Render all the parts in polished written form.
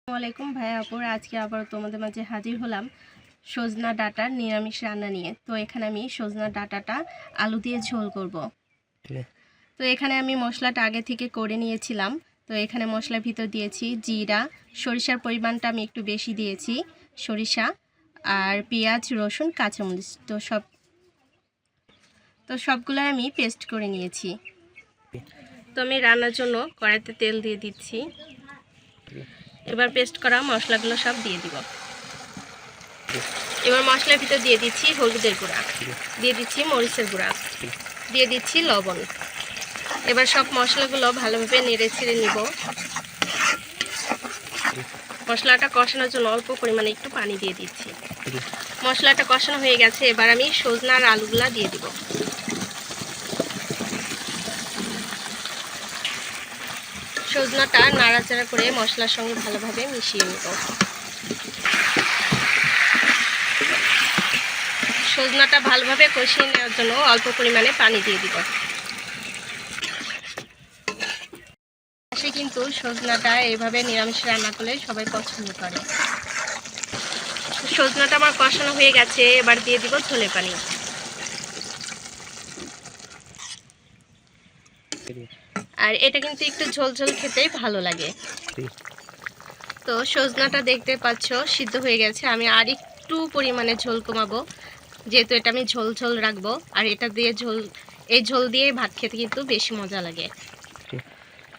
আসসালামাইকুম ভাই আপুরা, আজকে আবার তোমাদের মাঝে হাজির হলাম সজনা ডাঁটার নিরামিষ রান্না নিয়ে। তো এখানে আমি সজনা ডাঁটাটা আলু দিয়ে ঝোল করব। তো এখানে আমি মশলাটা আগে থেকে করে নিয়েছিলাম। তো এখানে মশলার ভিতর দিয়েছি জিরা, সরিষার পরিমাণটা আমি একটু বেশি দিয়েছি, সরিষা আর পেঁয়াজ, রসুন, কাঁচামরিচ। তো সবগুলো আমি পেস্ট করে নিয়েছি। তো আমি রান্নার জন্য কড়াইতে তেল দিয়ে দিচ্ছি। এবার পেস্ট করা মশলাগুলো সব দিয়ে দিব। এবার মশলার ভিতর দিয়ে দিচ্ছি হলুদের গুঁড়া, দিয়ে দিচ্ছি মরিচের গুঁড়া, দিয়ে দিচ্ছি লবণ। এবার সব মশলাগুলো ভালোভাবে নেড়ে ছেড়ে নিব। মশলাটা কষানোর জন্য অল্প পরিমাণে একটু পানি দিয়ে দিচ্ছি। মশলাটা কষানো হয়ে গেছে, এবার আমি সজনা আর আলুগুলা দিয়ে দিব। সজনাটা নাড়াচাড়া করে মশলার সঙ্গে ভালোভাবে মিশিয়ে নেব। সজনাটা ভালোভাবে কষিয়ে নেওয়ার জন্য অল্প পরিমাণে পানি দিয়ে দিব। কিন্তু সজনাটা এইভাবে নিরামিষ রান্না করলে সবাই পছন্দ করে। সজনাটা আমার কষানো হয়ে গেছে, এবার দিয়ে দিব ঝোলের পানি। আর এটা কিন্তু একটু ঝোল ঝোল খেতেই ভালো লাগে। তো সজনাটা দেখতে পাচ্ছ সিদ্ধ হয়ে গেছে। আমি আর একটু পরিমাণে ঝোল কমাবো, যেহেতু এটা আমি ঝোল ঝোল রাখবো। আর এটা দিয়ে এই ঝোল দিয়ে ভাত খেতে কিন্তু বেশি মজা লাগে।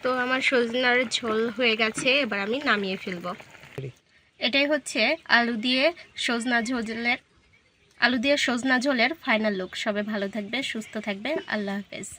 তো আমার সজনার ঝোল হয়ে গেছে, এবার আমি নামিয়ে ফেলবো। এটাই হচ্ছে আলু দিয়ে সজনা ঝোলের ফাইনাল লুক। সবাই ভালো থাকবে, সুস্থ থাকবে। আল্লাহ হাফেজ।